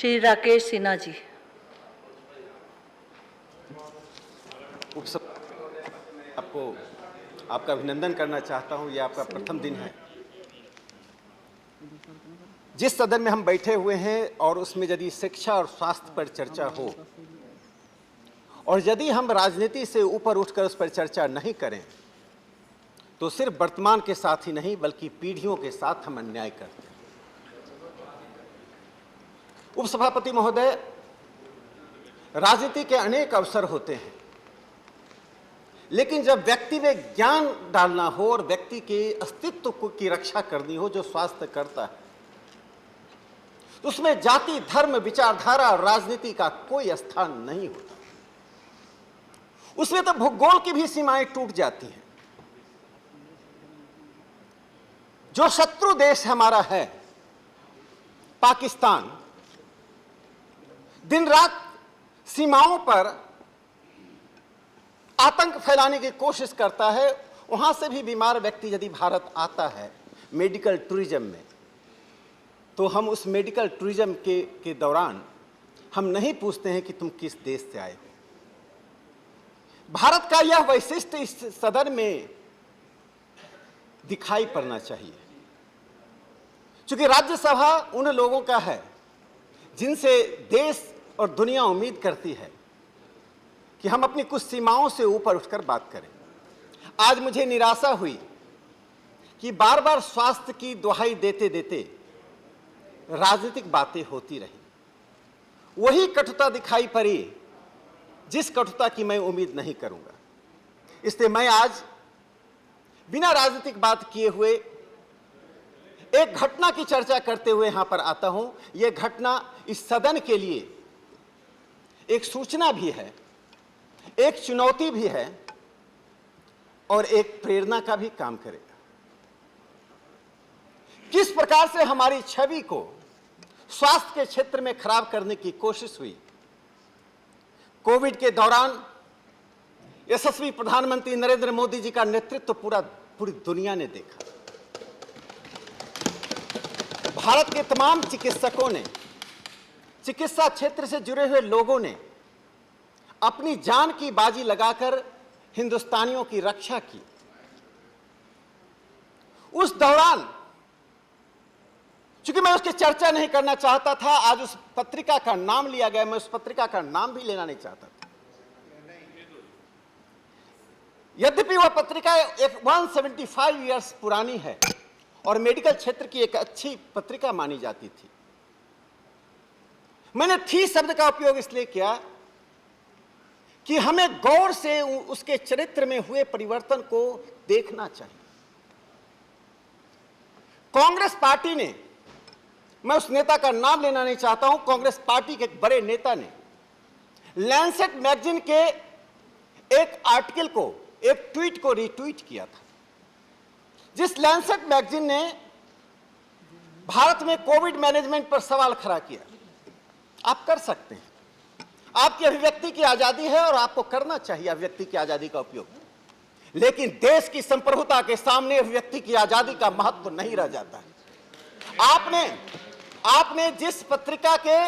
श्री राकेश सिन्हा जी। आपको आपका अभिनंदन करना चाहता हूं। यह आपका प्रथम दिन है। जिस सदन में हम बैठे हुए हैं और उसमें यदि शिक्षा और स्वास्थ्य पर चर्चा हो और यदि हम राजनीति से ऊपर उठकर उस पर चर्चा नहीं करें तो सिर्फ वर्तमान के साथ ही नहीं बल्कि पीढ़ियों के साथ हम अन्याय करते हैं। उपसभापति महोदय, राजनीति के अनेक अवसर होते हैं, लेकिन जब व्यक्ति में ज्ञान डालना हो और व्यक्ति के अस्तित्व की रक्षा करनी हो, जो स्वास्थ्य करता है, तो उसमें जाति, धर्म, विचारधारा और राजनीति का कोई स्थान नहीं होता। उसमें तो भूगोल की भी सीमाएं टूट जाती हैं। जो शत्रु देश हमारा है पाकिस्तान, दिन रात सीमाओं पर आतंक फैलाने की कोशिश करता है। वहां से भी बीमार व्यक्ति यदि भारत आता है मेडिकल टूरिज्म में, तो हम उस मेडिकल टूरिज्म के दौरान हम नहीं पूछते हैं कि तुम किस देश से आए हो। भारत का यह वैशिष्ट्य इस सदन में दिखाई पड़ना चाहिए, क्योंकि राज्यसभा उन लोगों का है जिनसे देश और दुनिया उम्मीद करती है कि हम अपनी कुछ सीमाओं से ऊपर उठकर बात करें। आज मुझे निराशा हुई कि बार बार स्वास्थ्य की दुहाई देते देते राजनीतिक बातें होती रही। वही कटुता दिखाई पड़ी जिस कटुता की मैं उम्मीद नहीं करूंगा। इसलिए मैं आज बिना राजनीतिक बात किए हुए एक घटना की चर्चा करते हुए यहां पर आता हूं। यह घटना इस सदन के लिए एक सूचना भी है, एक चुनौती भी है और एक प्रेरणा का भी काम करेगा। किस प्रकार से हमारी छवि को स्वास्थ्य के क्षेत्र में खराब करने की कोशिश हुई। कोविड के दौरान यशस्वी प्रधानमंत्री नरेंद्र मोदी जी का नेतृत्व पूरी दुनिया ने देखा। भारत के तमाम चिकित्सकों ने, चिकित्सा क्षेत्र से जुड़े हुए लोगों ने अपनी जान की बाजी लगाकर हिंदुस्तानियों की रक्षा की। उस दौरान, चूंकि मैं उसकी चर्चा नहीं करना चाहता था, आज उस पत्रिका का नाम लिया गया, मैं उस पत्रिका का नाम भी लेना नहीं चाहता था। यद्यपि वह पत्रिका एक 175 इयर्स पुरानी है और मेडिकल क्षेत्र की एक अच्छी पत्रिका मानी जाती थी। मैंने थी शब्द का उपयोग इसलिए किया कि हमें गौर से उसके चरित्र में हुए परिवर्तन को देखना चाहिए। कांग्रेस पार्टी ने, मैं उस नेता का नाम लेना नहीं चाहता हूं, कांग्रेस पार्टी के एक बड़े नेता ने लैंसेट मैगजीन के एक आर्टिकल को, एक ट्वीट को रीट्वीट किया था, जिस लैंसेट मैगजीन ने भारत में कोविड मैनेजमेंट पर सवाल खड़ा किया। आप कर सकते हैं, आपकी अभिव्यक्ति की आजादी है और आपको करना चाहिए अभिव्यक्ति की आजादी का उपयोग, लेकिन देश की संप्रभुता के सामने अभिव्यक्ति की आजादी का महत्व नहीं रह जाता है। आपने जिस पत्रिका के,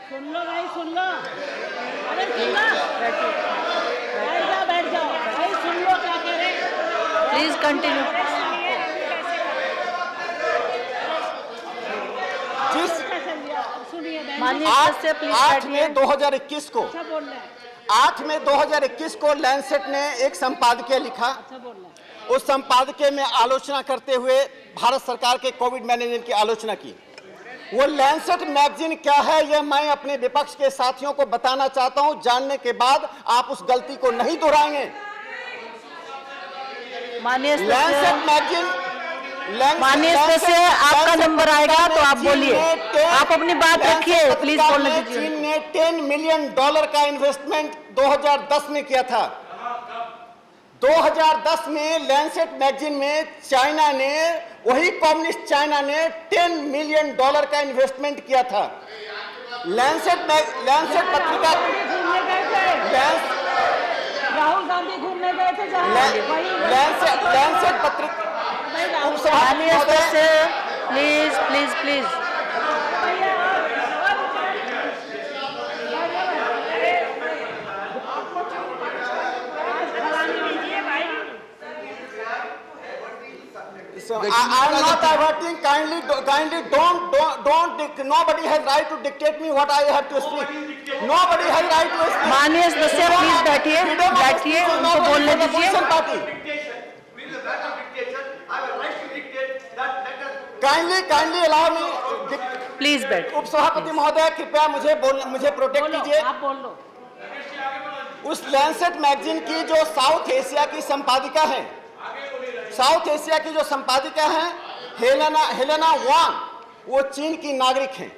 सुन लो भाई, सुन लो, अरे सुन लो, बैठ जाओ भाई, सुन लो क्या कह रहे हैं। Please continue. माननीय सदस्य प्लीज 8 मई 2021 को 8 मई 2021 को लैंसेट ने एक संपादकीय लिखा। उस संपादकीय में आलोचना करते हुए भारत सरकार के कोविड मैनेजमेंट की आलोचना की। वो लैंसेट मैगजीन क्या है, यह मैं अपने विपक्ष के साथियों को बताना चाहता हूं। जानने के बाद आप उस गलती को नहीं दोहराएंगे। माननीय लैंसेट मैगजीन, माननीय सदस्य, आपका नंबर आएगा तो आप बोलिए, आप अपनी बात रखिए, प्लीज बोलने दीजिए। चीन ने $10 मिलियन का इन्वेस्टमेंट 2010 में किया था। 2010 में लैंसेट मैगजीन में चाइना ने, वही कम्युनिस्ट चाइना ने $10 मिलियन का इन्वेस्टमेंट किया था। लैंसेट पत्रिका, राहुल गांधी घूमने गए थे लैंसेट पत्रिका, माननीय सदस्य please please please I am not diverting. Kindly don't. Nobody has right to dictate me what I have to speak. Nobody has right to speak. माननीय सदस्य प्लीज बैठिए, बैठिए, उनको बोलने दीजिए। Kindly allow me. प्लीज बैठ। उपसभापति महोदय कृपया मुझे प्रोटेक्ट कीजिए। आप बोल लो। उस लैंसेट मैगजीन की जो साउथ एशिया की संपादिका है, हेलेना वांग, वो चीन की नागरिक हैं।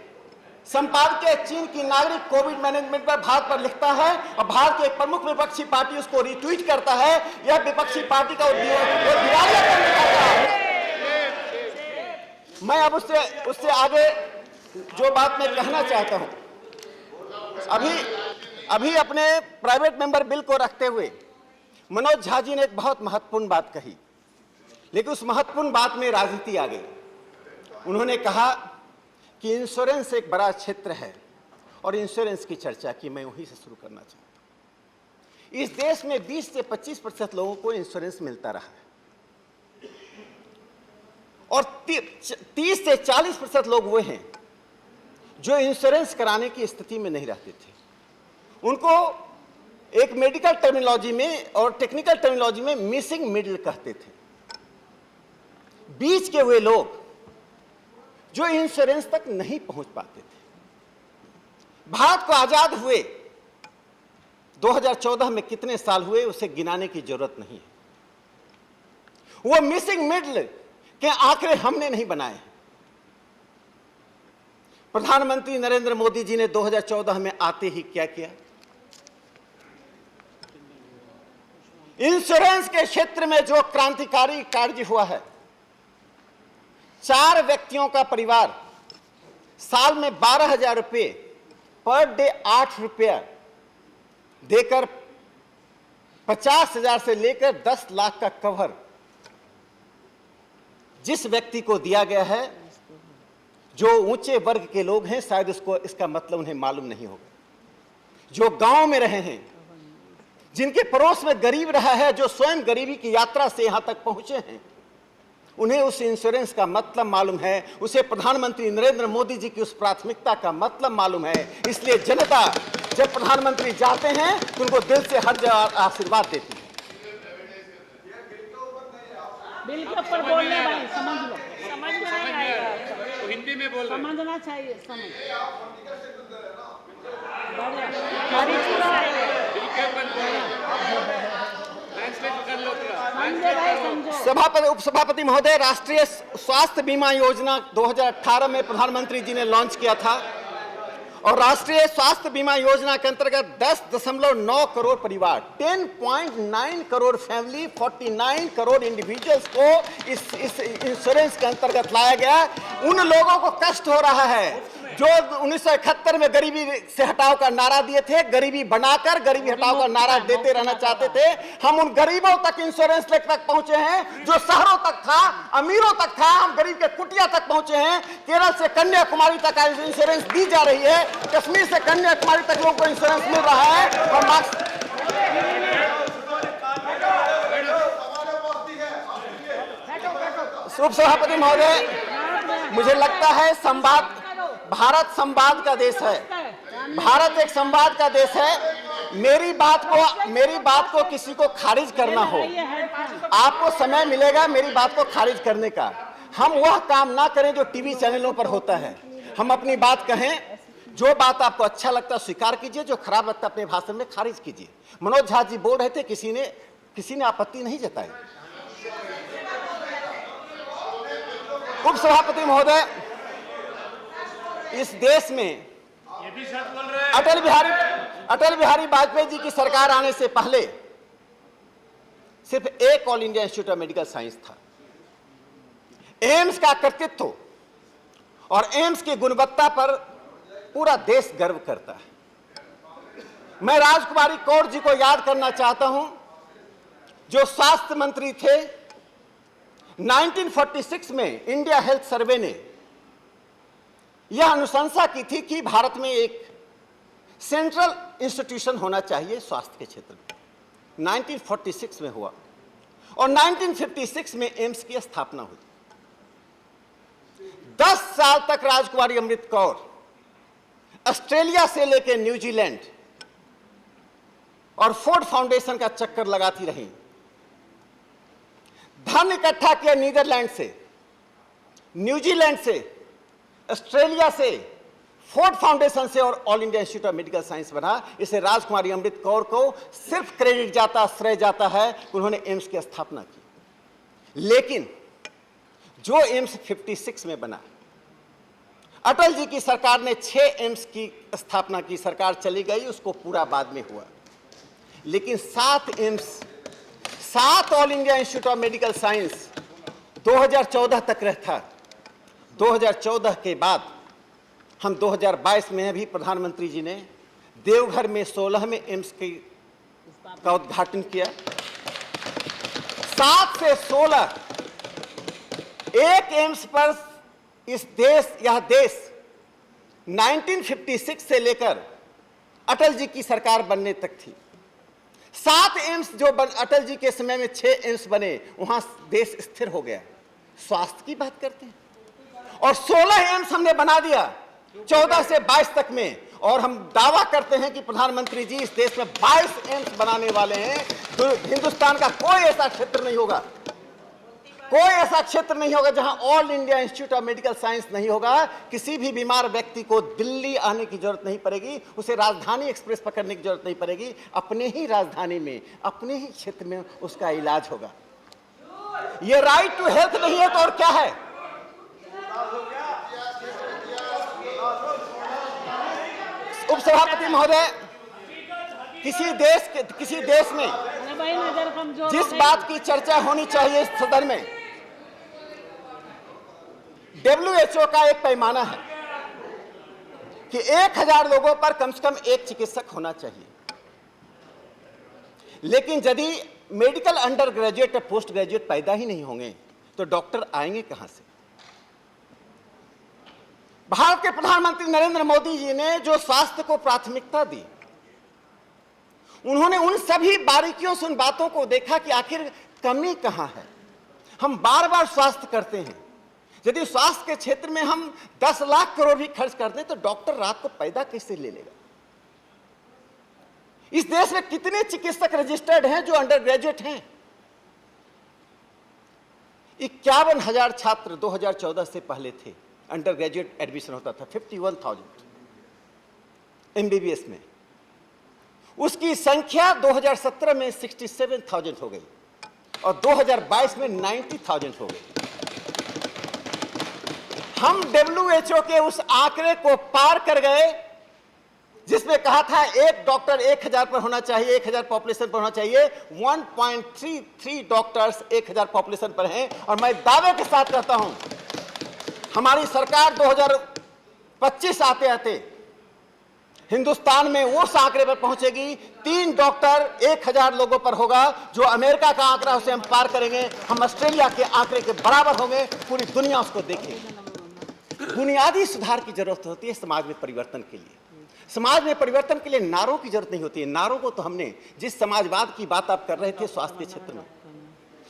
संपादकीय चीन की नागरिक कोविड मैनेजमेंट पर भारत पर लिखता है और भारत की एक प्रमुख विपक्षी पार्टी उसको रिट्वीट करता है। यह विपक्षी पार्टी का दिवालिया करने का है। मैं अब उससे आगे जो बात मैं कहना चाहता हूं, अभी अपने प्राइवेट मेंबर बिल को रखते हुए मनोज झा जी ने एक बहुत महत्वपूर्ण बात कही, लेकिन उस महत्वपूर्ण बात में राजनीति आ गई। उन्होंने कहा कि इंश्योरेंस एक बड़ा क्षेत्र है और इंश्योरेंस की चर्चा की। मैं वहीं से शुरू करना चाहता हूं। इस देश में 20 से 25% लोगों को इंश्योरेंस मिलता रहा है और 30 से 40% लोग वो हैं जो इंश्योरेंस कराने की स्थिति में नहीं रहते थे। उनको एक मेडिकल टर्मिनोलॉजी में और टेक्निकल टर्मिनोलॉजी में मिसिंग मिडिल कहते थे। बीच के वे लोग जो इंश्योरेंस तक नहीं पहुंच पाते थे। भारत को आजाद हुए 2014 में कितने साल हुए उसे गिनाने की जरूरत नहीं है। वो मिसिंग मिडिल के आंकड़े हमने नहीं बनाए। प्रधानमंत्री नरेंद्र मोदी जी ने 2014 में आते ही क्या किया? इंश्योरेंस के क्षेत्र में जो क्रांतिकारी कार्य हुआ है, 4 व्यक्तियों का परिवार साल में 12,000 रुपये पर डे 8 रुपया देकर 50,000 से लेकर 10 लाख का कवर जिस व्यक्ति को दिया गया है, जो ऊंचे वर्ग के लोग हैं, शायद इसका मतलब उन्हें मालूम नहीं होगा। जो गांव में रहे हैं, जिनके पड़ोस में गरीब रहा है, जो स्वयं गरीबी की यात्रा से यहां तक पहुंचे हैं, उन्हें उस इंश्योरेंस का मतलब मालूम है। उसे प्रधानमंत्री नरेंद्र मोदी जी की उस प्राथमिकता का मतलब मालूम है। इसलिए जनता जब प्रधानमंत्री जाते हैं तो उनको दिल से हर जगह आशीर्वाद देती है। बिल के ऊपर बोलने भाई, समझ लो, समझ में नहीं आएगा तो हिंदी में बोल रहे हैं। समझना चाहिए, समझ सभापति उपसभापति महोदय, राष्ट्रीय स्वास्थ्य बीमा योजना 2018 में प्रधानमंत्री जी ने लॉन्च किया था और राष्ट्रीय स्वास्थ्य बीमा योजना के अंतर्गत 10.9 करोड़ परिवार, 10.9 करोड़ फैमिली, 49 करोड़ इंडिविजुअल्स को इस इंश्योरेंस के अंतर्गत लाया गया। उन लोगों को कष्ट हो रहा है जो 1971 में गरीबी से हटाओ का नारा दिए थे, गरीबी बनाकर गरीबी हटाओ का नारा देते रहना चाहते थे। हम उन गरीबों तक इंश्योरेंस तक पहुंचे हैं जो शहरों तक था, अमीरों तक था। हम गरीब के कुटिया तक पहुंचे हैं। केरल से कन्याकुमारी तक इंश्योरेंस दी जा रही है, कश्मीर से कन्याकुमारी तक लोगों को इंश्योरेंस मिल रहा है। और उपसभापति महोदय, मुझे लगता है भारत संवाद का देश है। भारत एक संवाद का देश है। मेरी बात को किसी को खारिज करना हो, आपको समय मिलेगा मेरी बात को खारिज करने का। हम वह काम ना करें जो टीवी चैनलों पर होता है। हम अपनी बात कहें, जो बात आपको अच्छा लगता है स्वीकार कीजिए, जो खराब लगता है अपने भाषण में खारिज कीजिए। मनोज झा जी बोल रहे थे, किसी ने आपत्ति नहीं जताई। उपसभापति महोदय, इस देश में अटल बिहारी वाजपेयी जी की सरकार आने से पहले सिर्फ एक all India institute of medical science था। एम्स का कर्तृत्व और एम्स की गुणवत्ता पर पूरा देश गर्व करता है। मैं राजकुमारी कौर जी को याद करना चाहता हूं, जो स्वास्थ्य मंत्री थे। 1946 में इंडिया हेल्थ सर्वे ने यह अनुशंसा की थी कि भारत में एक सेंट्रल इंस्टीट्यूशन होना चाहिए स्वास्थ्य के क्षेत्र में। 1946 में हुआ और 1956 में एम्स की स्थापना हुई। साल तक राजकुमारी अमृत कौर ऑस्ट्रेलिया से लेकर न्यूजीलैंड और फोर्ड फाउंडेशन का चक्कर लगाती रही। धन इकट्ठा किया नीदरलैंड से, न्यूजीलैंड से, ऑस्ट्रेलिया से, फोर्ड फाउंडेशन से और all India institute of medical science बना। इसे राजकुमारी अमृत कौर को सिर्फ क्रेडिट जाता, श्रेय जाता है कि उन्होंने एम्स की स्थापना की। लेकिन जो एम्स 56 में बना, अटल जी की सरकार ने 6 एम्स की स्थापना की, सरकार चली गई, उसको पूरा बाद में हुआ। लेकिन 7 AIIMS, 7 all India institute of medical science 2014 तक रहता। 2014 के बाद हम 2022 में भी प्रधानमंत्री जी ने देवघर में 16वें एम्स का उद्घाटन किया। 7 से 16 एक एम्स पर यह देश 1956 से लेकर अटल जी की सरकार बनने तक थी। 7 एम्स जो अटल जी के समय में 6 एम्स बने, वहां देश स्थिर हो गया। स्वास्थ्य की बात करते हैं, और 16 एम्स हमने बना दिया 14 से 22 तक में, और हम दावा करते हैं कि प्रधानमंत्री जी इस देश में 22 एम्स बनाने वाले हैं। तो हिंदुस्तान का कोई ऐसा क्षेत्र नहीं होगा, कोई ऐसा क्षेत्र नहीं होगा जहां all India institute of medical science नहीं होगा। किसी भी बीमार व्यक्ति को दिल्ली आने की जरूरत नहीं पड़ेगी, उसे राजधानी एक्सप्रेस पकड़ने की जरूरत नहीं पड़ेगी। अपने ही राजधानी में, अपने ही क्षेत्र में उसका इलाज होगा। यह राइट टू हेल्थ नहीं है तो और क्या है? उपसभापति महोदय, किसी देश में जिस बात की चर्चा होनी चाहिए इस सदन में, WHO का एक पैमाना है कि 1000 लोगों पर कम से कम एक चिकित्सक होना चाहिए। लेकिन यदि मेडिकल अंडर ग्रेजुएट और पोस्ट ग्रेजुएट पैदा ही नहीं होंगे तो डॉक्टर आएंगे कहां से? भारत के प्रधानमंत्री नरेंद्र मोदी जी ने जो स्वास्थ्य को प्राथमिकता दी, उन्होंने उन सभी बारीकियों से उन बातों को देखा कि आखिर कमी कहां है। हम बार बार स्वास्थ्य करते हैं, यदि स्वास्थ्य के क्षेत्र में हम 10 लाख करोड़ भी खर्च कर दें तो डॉक्टर रात को पैदा कैसे ले लेगा? इस देश में कितने चिकित्सक रजिस्टर्ड हैं जो अंडर ग्रेजुएट हैं? 51,000 छात्र 2014 से पहले थे, अंडर ग्रेजुएट एडमिशन होता था 51,000 MBBS में। उसकी संख्या 2017 में 67,000 हो गई और 2022 में 90,000 हो गई। हम WHO के उस आंकड़े को पार कर गए जिसमें कहा था एक डॉक्टर 1000 पर होना चाहिए, 1000 पॉपुलेशन पर होना चाहिए। 1.33 डॉक्टर्स 1000 पॉपुलेशन पर हैं, और मैं दावे के साथ कहता हूं हमारी सरकार 2025 आते आते हिंदुस्तान में उस आंकड़े पर पहुंचेगी 3 डॉक्टर 1000 लोगों पर होगा। जो अमेरिका का आंकड़ा उसे हम पार करेंगे, हम ऑस्ट्रेलिया के आंकड़े के बराबर होंगे, पूरी दुनिया उसको देखेगी। बुनियादी सुधार की जरूरत होती है समाज में परिवर्तन के लिए। समाज में परिवर्तन के लिए नारों की जरूरत नहीं होती है। नारों को तो हमने, जिस समाजवाद की बात आप कर रहे थे स्वास्थ्य के क्षेत्र में,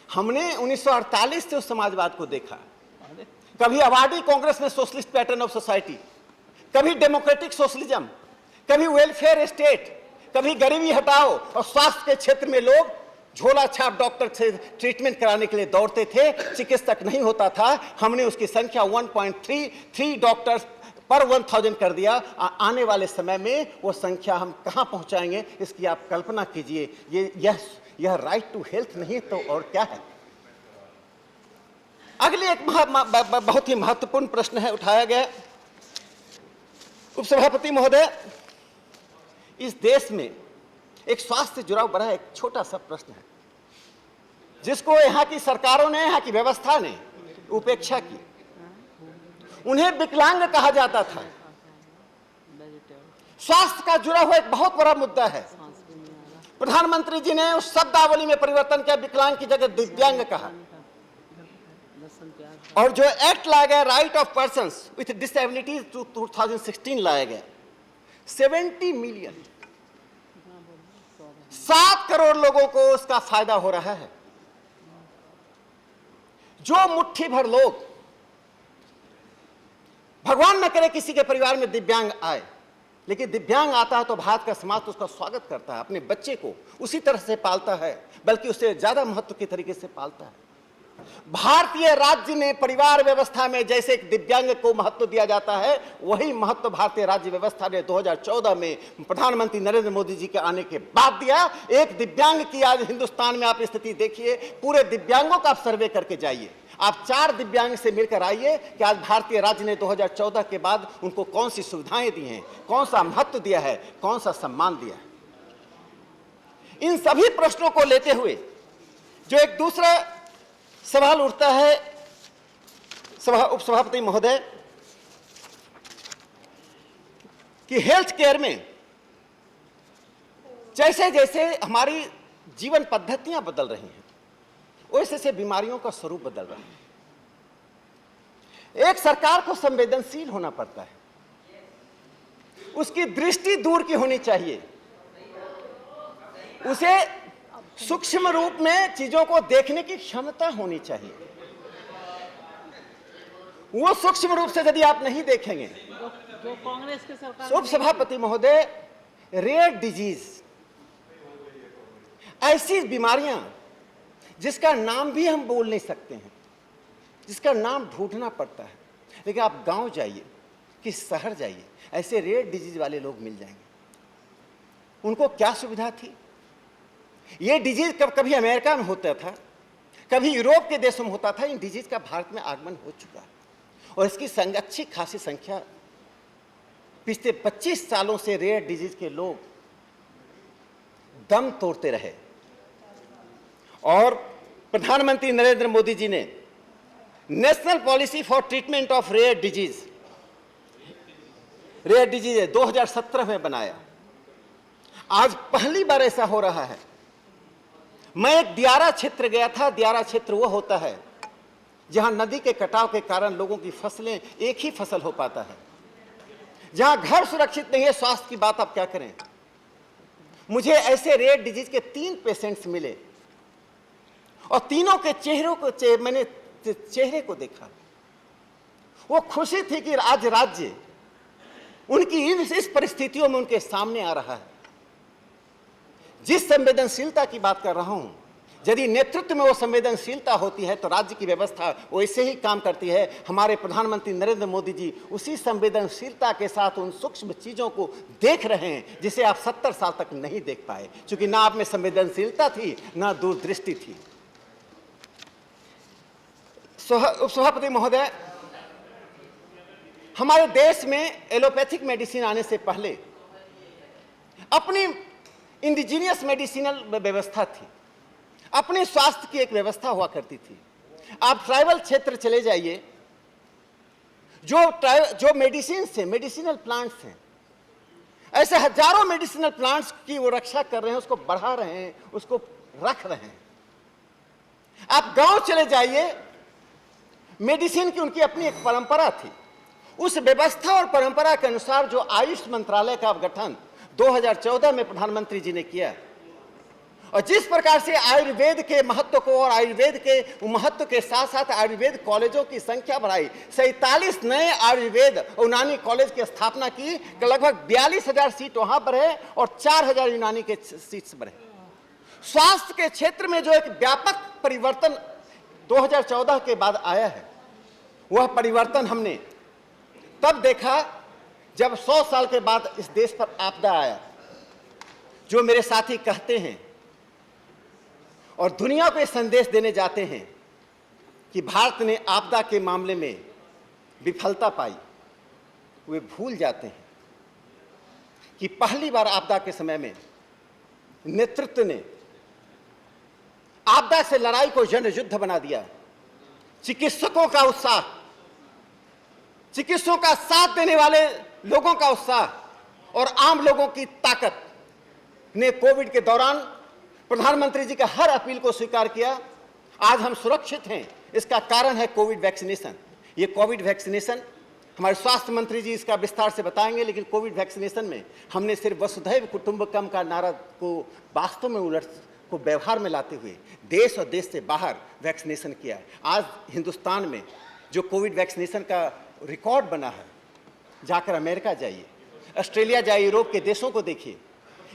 हमने 1948 से उस समाजवाद को देखा। कभी आबादी कांग्रेस में सोशलिस्ट पैटर्न ऑफ सोसाइटी, कभी डेमोक्रेटिक सोशलिज्म, कभी वेलफेयर स्टेट, कभी गरीबी हटाओ, और स्वास्थ्य के क्षेत्र में लोग झोला छाप डॉक्टर से ट्रीटमेंट कराने के लिए दौड़ते थे, चिकित्सक नहीं होता था। हमने उसकी संख्या 1.33 डॉक्टर्स पर 1000 कर दिया। आने वाले समय में वो संख्या हम कहां पहुंचाएंगे इसकी आप कल्पना कीजिए। यह राइट टू हेल्थ नहीं तो और क्या है? अगले एक बहुत ही महत्वपूर्ण प्रश्न है उठाया गया। उपसभापति महोदय, इस देश में एक स्वास्थ्य से जुड़ा बड़ा एक छोटा सा प्रश्न है जिसको यहाँ की सरकारों ने, यहाँ की व्यवस्था ने उपेक्षा की। उन्हें विकलांग कहा जाता था। स्वास्थ्य का जुड़ा हुआ एक बहुत बड़ा मुद्दा है। प्रधानमंत्री जी ने उस शब्दावली में परिवर्तन किया, विकलांग की जगह दिव्यांग कहा। और जो एक्ट लाया गया right of persons with disabilities 2016 लाया गया, 70 मिलियन 7 करोड़ लोगों को उसका फायदा हो रहा है। जो मुट्ठी भर लोग न करे किसी के परिवार में दिव्यांग आए, लेकिन दिव्यांग आता है तो भारत का समाज तो उसका स्वागत करता है, अपने बच्चे को उसी तरह से पालता है, बल्कि उससे ज्यादा महत्व के तरीके से पालता है। भारतीय राज्य में परिवार व्यवस्था में जैसे एक दिव्यांग को महत्व दिया जाता है, वही महत्व भारतीय राज्य व्यवस्था ने 2014 में प्रधानमंत्री नरेंद्र मोदी जी के आने के बाद दिया। एक दिव्यांग की आज हिंदुस्तान में आप स्थिति देखिए, पूरे दिव्यांगों का आप सर्वे करके जाइए, आप 4 दिव्यांग से मिलकर आइए कि आज भारतीय राज्य ने 2014 के बाद उनको कौन सी सुविधाएं दी हैं, कौन सा महत्व दिया है, कौन सा सम्मान दिया है। इन सभी प्रश्नों को लेते हुए जो एक दूसरा सवाल उठता है उपसभापति महोदय कि हेल्थ केयर में जैसे जैसे हमारी जीवन पद्धतियां बदल रही हैं, वैसे से बीमारियों का स्वरूप बदल रहा है। एक सरकार को संवेदनशील होना पड़ता है, उसकी दृष्टि दूर की होनी चाहिए, उसे सूक्ष्म रूप में चीजों को देखने की क्षमता होनी चाहिए। वो सूक्ष्म रूप से यदि आप नहीं देखेंगे, जो कांग्रेस के सरकार उपसभापति महोदय, रेयर डिजीज, ऐसी बीमारियां जिसका नाम भी हम बोल नहीं सकते हैं, जिसका नाम ढूंढना पड़ता है, लेकिन आप गांव जाइए कि शहर जाइए, ऐसे रेयर डिजीज वाले लोग मिल जाएंगे। उनको क्या सुविधा थी? ये डिजीज कभी अमेरिका में होता था, कभी यूरोप के देशों में होता था, इन डिजीज का भारत में आगमन हो चुका है और इसकी अच्छी खासी संख्या पिछले 25 सालों से रेयर डिजीज के लोग दम तोड़ते रहे। और प्रधानमंत्री नरेंद्र मोदी जी ने national policy for treatment of rare disease 2017 में बनाया। आज पहली बार ऐसा हो रहा है। मैं एक दियारा क्षेत्र गया था। दियारा क्षेत्र वो होता है जहां नदी के कटाव के कारण लोगों की फसलें, एक ही फसल हो पाता है, जहां घर सुरक्षित नहीं है, स्वास्थ्य की बात आप क्या करें। मुझे ऐसे रेयर डिजीज के 3 पेशेंट्स मिले और तीनों के मैंने चेहरे को देखा। वो खुशी थी कि आज राज्य उनकी इस परिस्थितियों में उनके सामने आ रहा है। जिस संवेदनशीलता की बात कर रहा हूं, यदि नेतृत्व में वो संवेदनशीलता होती है तो राज्य की व्यवस्था वैसे ही काम करती है। हमारे प्रधानमंत्री नरेंद्र मोदी जी उसी संवेदनशीलता के साथ उन सूक्ष्म चीजों को देख रहे हैं जिसे आप 70 साल तक नहीं देख पाए, क्योंकि ना आप में संवेदनशीलता थी, ना दूरदृष्टि थी। उपसभापति महोदय, हमारे देश में एलोपैथिक मेडिसिन आने से पहले अपनी इंडिजीनियस मेडिसिनल व्यवस्था थी, अपने स्वास्थ्य की एक व्यवस्था हुआ करती थी। आप ट्राइबल क्षेत्र चले जाइए, जो मेडिसिन से मेडिसिनल प्लांट्स हैं, ऐसे हजारों मेडिसिनल प्लांट्स की वो रक्षा कर रहे हैं, उसको बढ़ा रहे हैं, उसको रख रहे हैं। आप गांव चले जाइए, मेडिसिन की उनकी अपनी एक परंपरा थी। उस व्यवस्था और परंपरा के अनुसार जो आयुष मंत्रालय का गठन 2014 में प्रधानमंत्री जी ने किया, और जिस प्रकार से आयुर्वेद के महत्व को और आयुर्वेद के महत्व के साथ साथ आयुर्वेद कॉलेजों की संख्या बढ़ाई, 47 नए आयुर्वेद यूनानी कॉलेज की स्थापना की, लगभग 42,000 सीट वहां बढ़े और 4,000 यूनानी के सीट्स बढ़े। स्वास्थ्य के क्षेत्र में जो एक व्यापक परिवर्तन 2014 के बाद आया है, वह परिवर्तन हमने तब देखा जब 100 साल के बाद इस देश पर आपदा आया। जो मेरे साथी कहते हैं और दुनिया को संदेश देने जाते हैं कि भारत ने आपदा के मामले में विफलता पाई, वे भूल जाते हैं कि पहली बार आपदा के समय में नेतृत्व ने आपदा से लड़ाई को जन युद्ध बना दिया। चिकित्सकों का उत्साह, चिकित्सकों का साथ देने वाले लोगों का उत्साह और आम लोगों की ताकत ने कोविड के दौरान प्रधानमंत्री जी का हर अपील को स्वीकार किया। आज हम सुरक्षित हैं, इसका कारण है कोविड वैक्सीनेशन। ये कोविड वैक्सीनेशन हमारे स्वास्थ्य मंत्री जी इसका विस्तार से बताएंगे, लेकिन कोविड वैक्सीनेशन में हमने सिर्फ वसुधैव कुटुंबकम का नारा को वास्तव में को व्यवहार में लाते हुए देश और देश से बाहर वैक्सीनेशन किया है। आज हिंदुस्तान में जो कोविड वैक्सीनेशन का रिकॉर्ड बना है, जाकर अमेरिका जाइए, ऑस्ट्रेलिया जाइए, यूरोप के देशों को देखिए।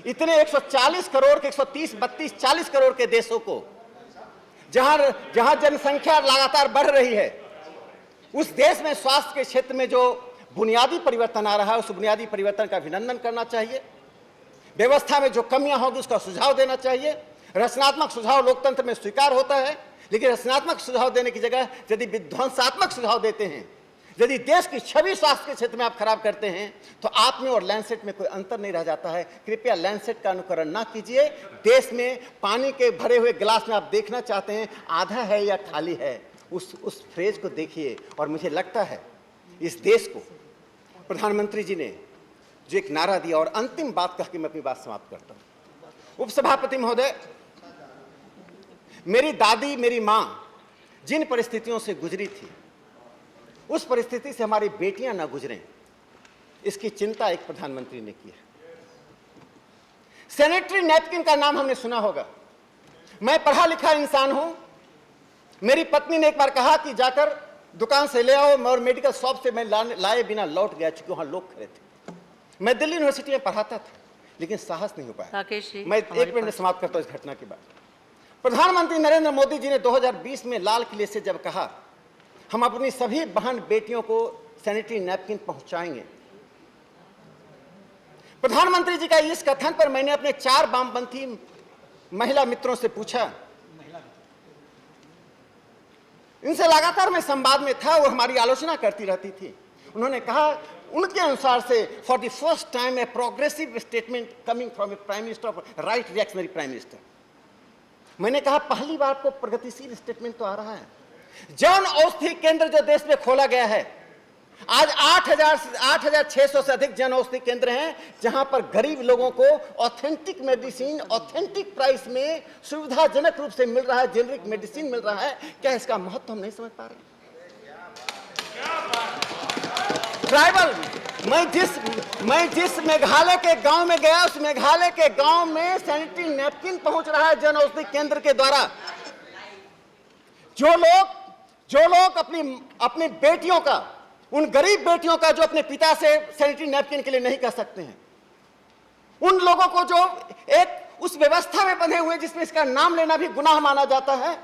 इतने 140 करोड़ के 130, 32, 40 करोड़ के देशों को, जहां जनसंख्या लगातार बढ़ रही है, उस देश में स्वास्थ्य के क्षेत्र में जो बुनियादी परिवर्तन आ रहा है, उस बुनियादी परिवर्तन का अभिनंदन करना चाहिए। व्यवस्था में जो कमियां होगी उसका सुझाव देना चाहिए। रचनात्मक सुझाव लोकतंत्र में स्वीकार होता है, लेकिन रचनात्मक सुझाव देने की जगह यदि विध्वंसात्मक सुझाव देते हैं, यदि देश की छवि स्वास्थ्य के क्षेत्र में आप खराब करते हैं, तो आप में और लैंडसेट में कोई अंतर नहीं रह जाता है। कृपया लैंडसेट का अनुकरण ना कीजिए। देश में पानी के भरे हुए गिलास में आप देखना चाहते हैं आधा है या खाली है, उस फ्रेज को देखिए। और मुझे लगता है इस देश को प्रधानमंत्री जी ने जो एक नारा दिया, और अंतिम बात कह के मैं अपनी बात समाप्त करता हूं। उपसभापति महोदय, मेरी दादी, मेरी मां जिन परिस्थितियों से गुजरी थी, उस परिस्थिति से हमारी बेटियां ना गुजरें, इसकी चिंता एक प्रधानमंत्री ने की है। सैनिटरी नैपकिन का नाम हमने सुना होगा। मैं पढ़ा लिखा इंसान हूं। मेरी पत्नी ने एक बार कहा कि जाकर दुकान से ले आओ, और मेडिकल शॉप से मैं लाए बिना लौट गया, चूंकि वहां लोग खड़े थे। मैं दिल्ली यूनिवर्सिटी में पढ़ाता था, लेकिन साहस नहीं हो पाया। मैं एक मिनट में समाप्त करता हूं इस घटना के बाद। प्रधानमंत्री नरेंद्र मोदी जी ने 2020 में लाल किले से जब कहा हम अपनी सभी बहन बेटियों को सैनिटरी नैपकिन पहुंचाएंगे, प्रधानमंत्री जी का इस कथन पर मैंने अपने 4 वामपंथी महिला मित्रों से पूछा। इनसे लगातार मैं संवाद में था, वो हमारी आलोचना करती रहती थी। उन्होंने कहा, उनके अनुसार से for the first time a progressive statement coming from A prime minister, right reactionary prime minister. मैंने कहा पहली बार को प्रगतिशील स्टेटमेंट तो आ रहा है। जन औषधि केंद्र जो देश में खोला गया है, आज 8,600 से अधिक जन औषधि केंद्र हैं, जहां पर गरीब लोगों को ऑथेंटिक मेडिसिन ऑथेंटिक प्राइस में सुविधाजनक रूप से मिल रहा है, जेनरिक मेडिसिन मिल रहा है। क्या इसका महत्व हम नहीं समझ पा रहे? ट्राइबल, मैं जिस मेघालय के गांव में गया, उस मेघालय के गांव में सैनिटरी नैपकिन पहुंच रहा है जन औषधि केंद्र के द्वारा। जो लोग अपनी बेटियों का, उन गरीब बेटियों का जो अपने पिता से सैनिटरी नैपकिन के लिए नहीं कह सकते हैं, उन लोगों को जो एक उस व्यवस्था में बंधे हुए जिसमें इसका नाम लेना भी गुनाह माना जाता है,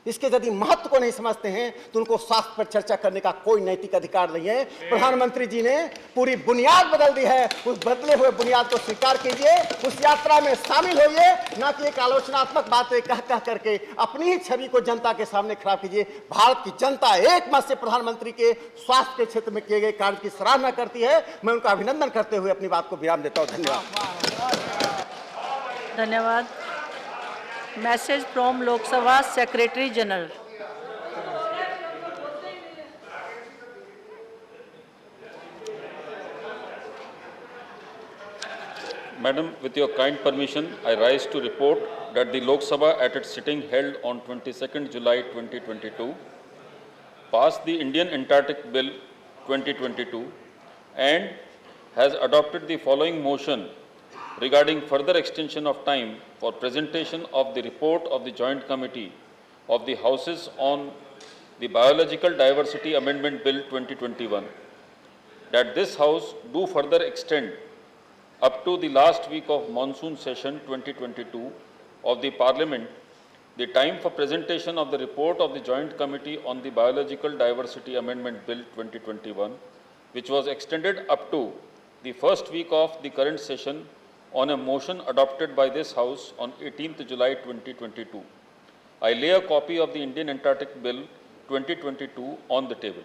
इसके यदि महत्व को नहीं समझते हैं तो उनको स्वास्थ्य पर चर्चा करने का कोई नैतिक अधिकार नहीं है। प्रधानमंत्री जी ने पूरी बुनियाद बदल दी है। उस बदले हुए बुनियाद को स्वीकार कीजिए, उस यात्रा में शामिल होइए, ना कि एक आलोचनात्मक बातें कह करके अपनी ही छवि को जनता के सामने खराब कीजिए। भारत की जनता एक मत से प्रधानमंत्री के स्वास्थ्य के क्षेत्र में किए गए कार्य की सराहना करती है। मैं उनका अभिनंदन करते हुए अपनी बात को विराम देता हूँ। धन्यवाद। धन्यवाद। Message from Lok Sabha secretary general. Madam, with your kind permission, I rise to report that the Lok Sabha at its sitting held on 22nd July 2022 passed the Indian Antarctic Bill 2022 and has adopted the following motion regarding further extension of time for presentation of the report of the Joint Committee of the Houses on the Biological Diversity Amendment Bill 2021, that this House do further extend up to the last week of monsoon session 2022 of the Parliament the time for presentation of the report of the Joint Committee on the Biological Diversity Amendment Bill 2021, which was extended up to the first week of the current session on a motion adopted by this House on 18th July 2022. I lay a copy of the Indian Antarctic Bill 2022 on the table.